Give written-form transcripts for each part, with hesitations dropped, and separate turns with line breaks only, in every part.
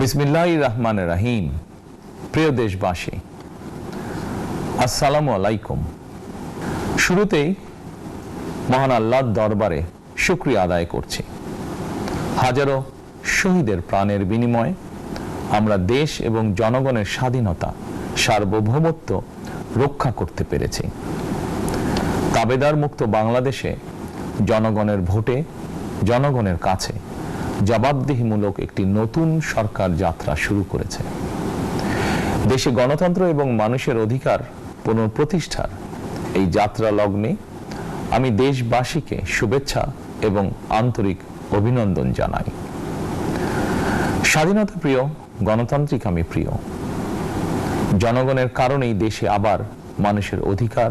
বিসমিল্লাহির রহমানির রহিম। প্রিয় দেশবাসী, আসসালামু আলাইকুম। শুরুতেই মহান আল্লাহর দরবারে শুকরিয়া আদায় করছি। হাজারো শহীদের প্রাণের বিনিময়ে আমরা দেশ এবং জনগণের স্বাধীনতা, সার্বভৌমত্ব রক্ষা করতে পেরেছি। তাবেদার মুক্ত বাংলাদেশে জনগণের ভোটে জনগণের কাছে জবাবদিহিমূলক একটি নতুন সরকার যাত্রা শুরু করেছে। দেশে গণতন্ত্র এবং মানুষের অধিকার পুনঃপ্রতিষ্ঠার এই যাত্রা লগ্নে আমি দেশবাসীকে শুভেচ্ছা এবং আন্তরিক অভিনন্দন জানাই। স্বাধীনতা প্রিয়, গণতান্ত্রিক আমি প্রিয়। জনগণের কারণেই দেশে আবার মানুষের অধিকার,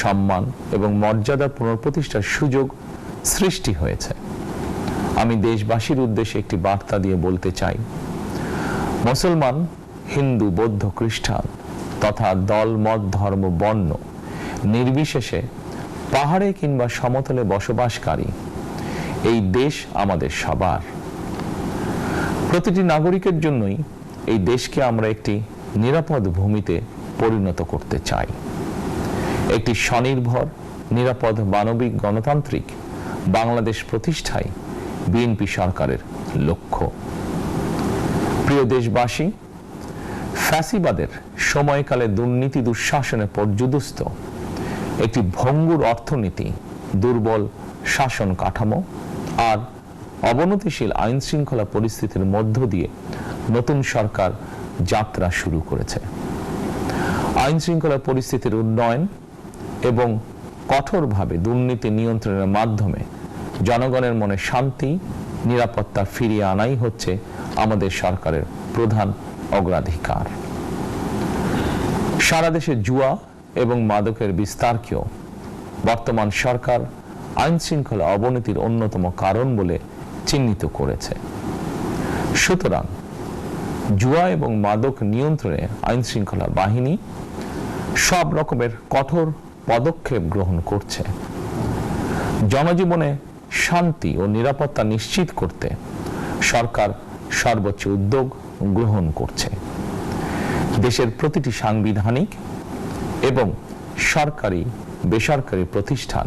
সম্মান এবং মর্যাদার পুনঃপ্রতিষ্ঠার সুযোগ সৃষ্টি হয়েছে। আমি দেশবাসীর উদ্দেশ্যে একটি বার্তা দিয়ে বলতে চাই, মুসলমান, হিন্দু, বৌদ্ধ, খ্রিস্টান তথা দল, মত, ধর্ম, বর্ণ নির্বিশেষে পাহাড়ে কিংবা সমতলে বসবাসকারী এই দেশ আমাদের সবার। প্রতিটি নাগরিকের জন্যই এই দেশকে আমরা একটি নিরাপদ ভূমিতে পরিণত করতে চাই। একটি স্বনির্ভর, নিরাপদ, মানবিক, গণতান্ত্রিক বাংলাদেশ প্রতিষ্ঠায় বিএনপি সরকারের লক্ষ্য। প্রিয় দেশবাসী, ফ্যাসিবাদের সময়কালে দুর্নীতি, দুঃশাসনে পর্যুদস্ত একটি ভঙ্গুর অর্থনীতি, দুর্বল শাসন কাঠামো আর অবনতিশীল আইন শৃঙ্খলা পরিস্থিতির মধ্য দিয়ে নতুন সরকার যাত্রা শুরু করেছে। আইন শৃঙ্খলা পরিস্থিতির উন্নয়ন এবং কঠোরভাবে দুর্নীতি নিয়ন্ত্রণের মাধ্যমে জনগণের মনে শান্তি, নিরাপত্তা ফিরিয়ে আনাই হচ্ছে আমাদের সরকারের প্রধান অগ্রাধিকার। সারা দেশে জুয়া এবং মাদকের বিস্তারকেও বর্তমান সরকার আইন শৃঙ্খলা অবনতির অন্যতম কারণ বলে চিহ্নিত করেছে। সুতরাং জুয়া এবং মাদক নিয়ন্ত্রণে আইন শৃঙ্খলা বাহিনী সব রকমের কঠোর পদক্ষেপ গ্রহণ করছে। জনজীবনে শান্তি ও নিরাপত্তা নিশ্চিত করতে সরকার সর্বোচ্চ উদ্যোগ গ্রহণ করছে। দেশের প্রতিটি সাংবিধানিক এবং সরকারি, বেসরকারি প্রতিষ্ঠান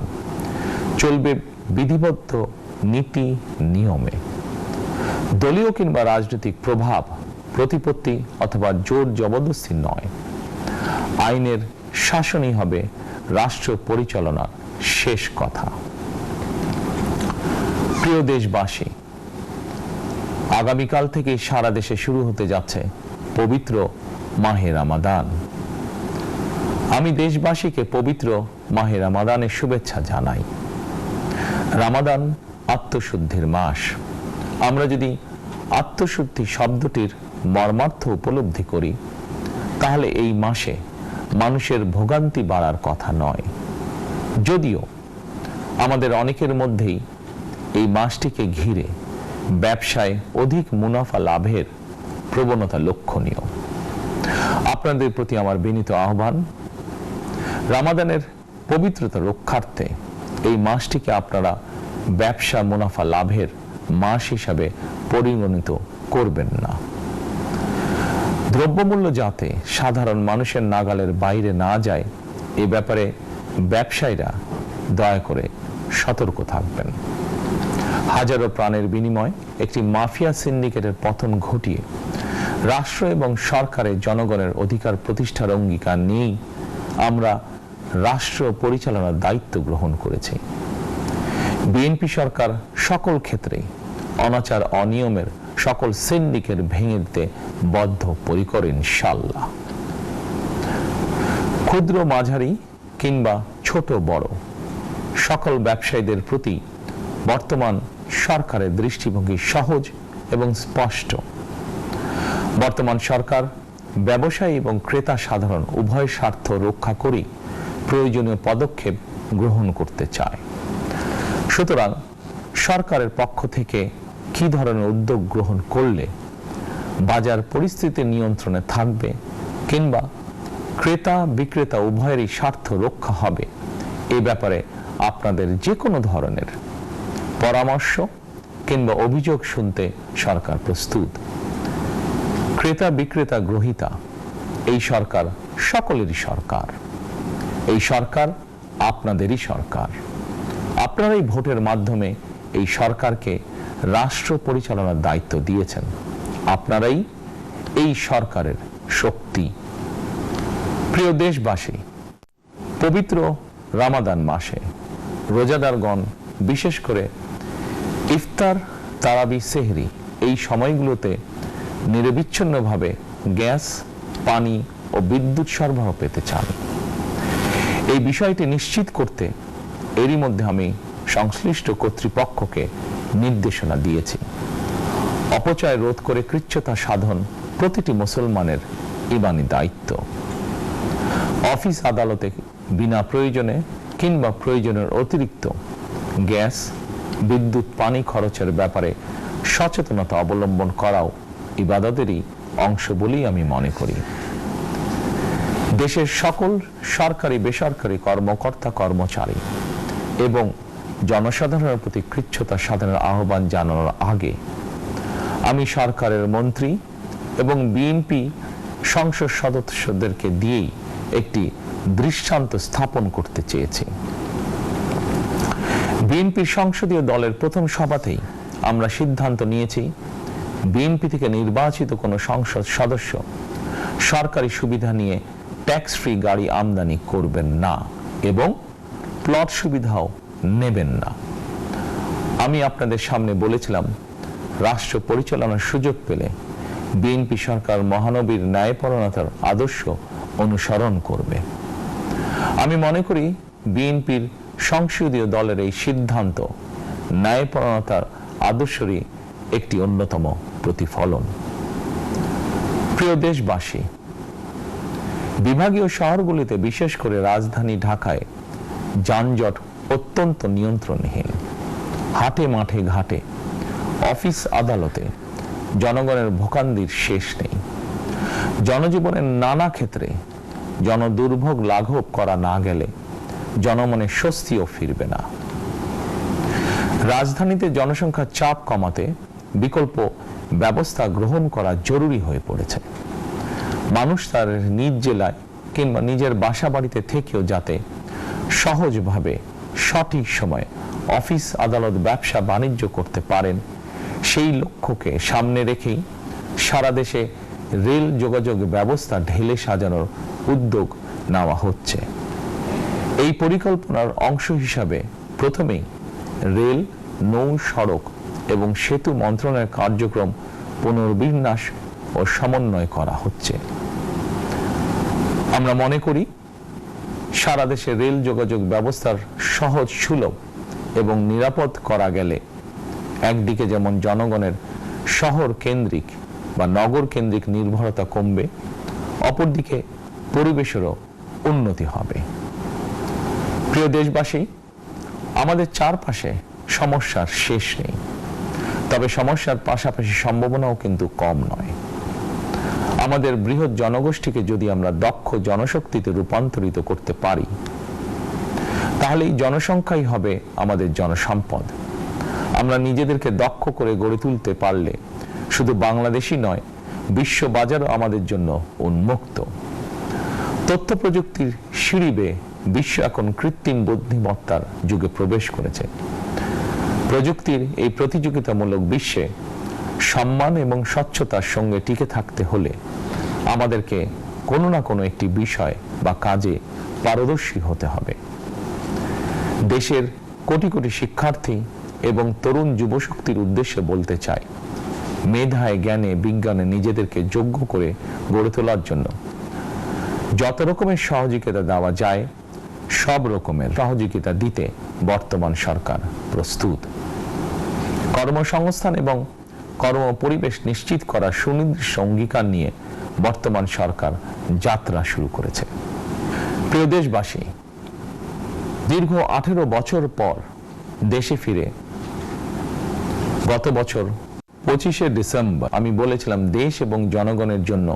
চলবে বিধিবদ্ধ নীতি নিয়মে। দলীয় কিংবা রাজনৈতিক প্রভাব, প্রতিপত্তি অথবা জোর জবরদস্তি নয়। আইনের শাসনই হবে রাষ্ট্র পরিচালনার শেষ কথা। প্রিয় দেশবাসী, আগামীকাল থেকে সারা দেশে শুরু হতে যাচ্ছে পবিত্র মাহে রমাদান। আমি দেশবাসীকে পবিত্র মাহে রমাদানের শুভেচ্ছা জানাই। রমাদান আত্মশুদ্ধির মাস। আমরা যদি আত্মশুদ্ধি শব্দটির মর্মার্থ উপলব্ধি করি, তাহলে এই মাসে মানুষের ভোগান্তি বাড়ার কথা নয়। যদিও আমাদের অনেকের মধ্যেই এই মাসটিকে ঘিরে ব্যবসায় অধিক মুনাফা লাভের প্রবণতা লক্ষণীয়। আপনাদের প্রতি আমার বিনীত আহ্বান, রমাদানের পবিত্রতা রক্ষার্থে এই মাসটিকে আপনারা ব্যবসা মুনাফা লাভের মাস হিসাবে পরিগণিত করবেন না। দ্রব্যমূল্য যাতে সাধারণ মানুষের নাগালের বাইরে না যায়, এ ব্যাপারে ব্যবসায়ীরা দয়া করে সতর্ক থাকবেন। হাজারো প্রাণের বিনিময়ে একটি মাফিয়া সিন্ডিকেটের পতন ঘটিয়ে রাষ্ট্র এবং সরকারের জনগণের অধিকার প্রতিষ্ঠার অঙ্গীকার নিয়েই আমরা রাষ্ট্র পরিচালনার দায়িত্ব গ্রহণ করেছি। বিএনপি সরকার সকল ক্ষেত্রে অনাচার, অনিয়মের সকল সিন্ডিকেট ভেঙে দিতে বদ্ধপরিকর ইনশাআল্লাহ। ক্ষুদ্র, মাঝারি কিংবা ছোট বড় সকল ব্যবসায়ীদের প্রতি বর্তমান সরকারের দৃষ্টিভঙ্গি সহজ এবং স্পষ্ট। বর্তমান সরকার ব্যবসায়ী এবং ক্রেতা সাধারণ উভয় স্বার্থ রক্ষা করে প্রয়োজনীয় পদক্ষেপ গ্রহণ করতে চায়। সুতরাং সরকারের পক্ষ থেকে কি ধরনের উদ্যোগ গ্রহণ করলে বাজার পরিস্থিতি নিয়ন্ত্রণে থাকবে কিংবা ক্রেতা বিক্রেতা উভয়েরই স্বার্থ রক্ষা হবে, এ ব্যাপারে আপনাদের যে কোনো ধরনের পরামর্শ কিংবা অভিযোগ শুনতে সরকার প্রস্তুত। ক্রেতা বিক্রেতা গ্রহীতা এই সরকার সকলেরই সরকার। এই সরকার আপনাদেরই সরকার। আপনারাই ভোটের মাধ্যমে এই সরকারকে রাষ্ট্র পরিচালনার দায়িত্ব দিয়েছেন। আপনারাই এই সরকারের শক্তি। প্রিয় দেশবাসী, পবিত্র রমাদান মাসে রোজাদারগণ বিশেষ করে ইফতার, তারাবি, সেহরি এই সময়গুলোতে নিরবিচ্ছিন্নভাবে গ্যাস, পানি ও বিদ্যুৎ সরবরাহ পেতে চান। এই বিষয়টি নিশ্চিত করতে এরই মধ্যে আমি সংশ্লিষ্ট কর্তৃপক্ষকে নির্দেশনা দিয়েছি। অপচয় রোধ করে কৃচ্ছতা সাধন প্রতিটি মুসলমানের ঈমানি দায়িত্ব। অফিস আদালতে বিনা প্রয়োজনে কিংবা প্রয়োজনের অতিরিক্ত গ্যাস, বিদ্যুৎ, পানি খরচের ব্যাপারে সচেতনতা অবলম্বন করাও ইবাদতেরই অংশ বলেই আমি মনে করি। দেশের সকল সরকারি বেসরকারি কর্মকর্তা কর্মচারী এবং জনসাধারণের প্রতি কৃচ্ছতা সাধনের আহ্বান জানানোর আগে আমি সরকারের মন্ত্রী এবং বিএনপি সংসদ সদস্যদেরকে দিয়েই একটি দৃষ্টান্ত স্থাপন করতে চেয়েছি। বিএনপি সংসদীয় দলের প্রথম সভাতেই আমরা সিদ্ধান্ত নিয়েছি বিএনপি থেকে নির্বাচিত কোনো সংসদ সদস্য সরকারি সুবিধা নিয়ে ট্যাক্স ফ্রি গাড়ি আমদানি করবেন না এবং প্লট সুবিধাও নেবেন না। আমি আপনাদের সামনে বলেছিলাম রাষ্ট্র পরিচালনার সুযোগ পেলে বিএনপি সরকার মহানবীর ন্যায়পরায়ণতার আদর্শ অনুসরণ করবে। আমি মনে করি বিএনপির সংসদীয় দলের এই সিদ্ধান্ত ন্যায়পরায়ণতার আদর্শেরই একটি অন্যতম প্রতিফলন। প্রিয় দেশবাসী, বিভাগীয় শহরগুলিতে বিশেষ করে রাজধানী ঢাকায় যানজট অত্যন্ত নিয়ন্ত্রণহীন। হাটে মাঠে ঘাটে, অফিস আদালতে জনগণের ভোগান্তির শেষ নেই। জনজীবনের নানা ক্ষেত্রে জনদুর্ভোগ লাঘব করা না গেলে জনমনে স্বস্তিও ফিরবে না। রাজধানীতে জনসংখ্যার চাপ কমাতে বিকল্প ব্যবস্থা গ্রহণ করা জরুরি হয়ে পড়েছে। মানুষ তার নিজ জেলায় কিংবা নিজের বাসা বাড়িতে থেকেও যাতে সহজভাবে সঠিক সময়ে অফিস, আদালত, ব্যবসা বাণিজ্য করতে পারেন, সেই লক্ষ্যকে সামনে রেখেই সারা দেশে রেল যোগাযোগ ব্যবস্থা ঢেলে সাজানোর উদ্যোগ নেওয়া হচ্ছে। এই পরিকল্পনার অংশ হিসাবে প্রথমেই রেল, নৌ, সড়ক এবং সেতু মন্ত্রণালয়ের কার্যক্রম পুনর্বিন্যাস ও সমন্বয় করা হচ্ছে। আমরা মনে করি সারা দেশে রেল যোগাযোগ ব্যবস্থার সহজ, সুলভ এবং নিরাপদ করা গেলে একদিকে যেমন জনগণের শহর কেন্দ্রিক বা নগর কেন্দ্রিক নির্ভরতা কমবে, অপরদিকে পরিবেশেরও উন্নতি হবে। প্রিয় দেশবাসী, আমাদের চারপাশে সমস্যার শেষ নেই, তবে সমস্যার পাশাপাশি সম্ভাবনাও কিন্তু কম নয়। আমাদের বৃহৎ জনগোষ্ঠীকে যদি আমরা দক্ষ জনশক্তিতে রূপান্তরিত করতে পারি, তাহলে এই জনসংখ্যাই হবে আমাদের জনসম্পদ। আমরা নিজেদেরকে দক্ষ করে গড়ে তুলতে পারলে শুধু বাংলাদেশই নয়, বিশ্ব বাজারও আমাদের জন্য উন্মুক্ত। তথ্য প্রযুক্তির সিঁড়ি বেয়ে বিশ্ব এখন কৃত্রিম বুদ্ধিমত্তার যুগে প্রবেশ করেছে। প্রযুক্তির এই প্রতিযোগিতামূলক বিশ্বে সম্মান এবং স্বচ্ছতার সঙ্গে টিকে থাকতে হলে আমাদেরকে কোনো না কোনো একটি বিষয় বা কাজে পারদর্শী হতে হবে। দেশের কোটি কোটি শিক্ষার্থী এবং তরুণ যুবশক্তির উদ্দেশ্যে বলতে চাই, মেধায়, জ্ঞানে, বিজ্ঞানে নিজেদেরকে যোগ্য করে গড়ে তোলার জন্য যত রকমের সহযোগিতা দেওয়া যায় সব রকমের সহযোগিতা দিতে বর্তমান সরকার প্রস্তুত। কর্মসংস্থান এবং কর্ম পরিবেশ নিশ্চিত করার সুনির্দিষ্ট অঙ্গীকার নিয়ে বর্তমান সরকার যাত্রা শুরু করেছে। প্রিয় দেশবাসী, দীর্ঘ 18 বছর পর দেশে ফিরে গত বছর 25শে ডিসেম্বর আমি বলেছিলাম দেশ এবং জনগণের জন্য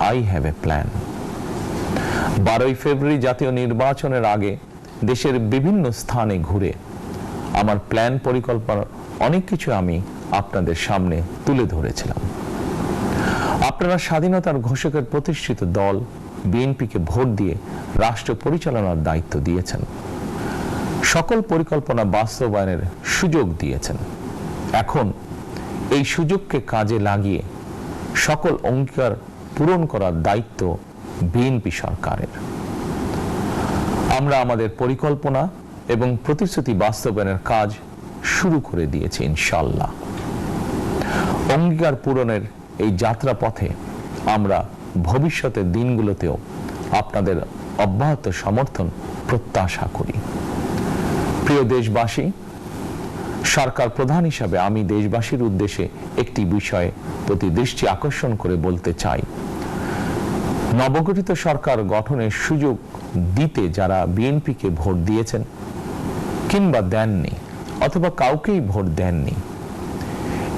আই হ্যাভ এ প্ল্যান। 12ই ফেব্রুয়ারি জাতীয় নির্বাচনের আগে দেশের বিভিন্ন স্থানে ঘুরে আমার প্ল্যান, পরিকল্পনা অনেক কিছু আমি আপনাদের সামনে তুলে ধরেছিলাম। আপনারা স্বাধীনতার ঘোষকের প্রতিষ্ঠিত দল বিএনপিকে ভোট দিয়ে রাষ্ট্র পরিচালনার দায়িত্ব দিয়েছেন, সকল পরিকল্পনা বাস্তবায়নের সুযোগ দিয়েছেন। এখন এই সুযোগকে কাজে লাগিয়ে সকল অঙ্গীকার পূরণ করার দায়িত্ব বিএনপি সরকারের। আমরা আমাদের পরিকল্পনা এবং প্রতিশ্রুতি বাস্তবায়নের কাজ শুরু করে দিয়েছি ইনশাআল্লাহ। অঙ্গীকার পূরণের এই যাত্রা পথে আমরা ভবিষ্যতের দিনগুলোতেও আপনাদের অব্যাহত সমর্থন প্রত্যাশা করি। প্রিয় দেশবাসী, সরকার প্রধান হিসাবে আমি দেশবাসীর উদ্দেশ্যে একটি বিষয়ে প্রতি দৃষ্টি আকর্ষণ করে বলতে চাই। নবগঠিত সরকার গঠনের সুযোগ দিতে যারা বিএনপিকে ভোট দিয়েছেন কিংবা দেননি অথবা কাউকেই ভোট দেননি,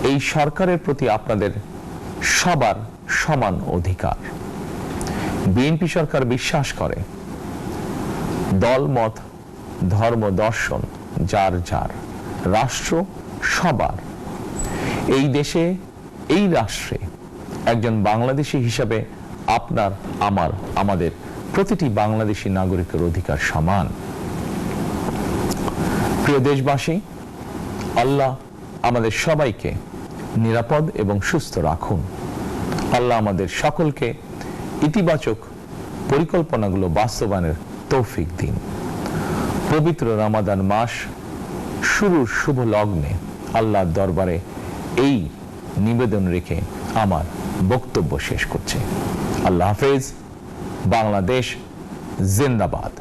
এই সরকারের প্রতি আপনাদের সবার সমান অধিকার। বিএনপি সরকার বিশ্বাস করে দল মত ধর্ম দর্শন যার যার, রাষ্ট্র সবার। এই দেশে এই রাষ্ট্রে একজন বাংলাদেশী হিসাবে আপনার আমার আমাদের প্রতিটি বাংলাদেশী নাগরিকের অধিকার সমান। প্রিয় দেশবাসী, আল্লাহ আমাদের সবাইকে নিরাপদ এবং সুস্থ রাখুন। আল্লাহ আমাদের সকলকে ইতিবাচক পরিকল্পনাগুলো বাস্তবায়নের তৌফিক দিন। পবিত্র রমাদান মাস শুরুর শুভ লগ্নে আল্লাহর দরবারে এই নিবেদন রেখে আমার বক্তব্য শেষ করছি। আল্লাহ হাফেজ। বাংলাদেশ জিন্দাবাদ।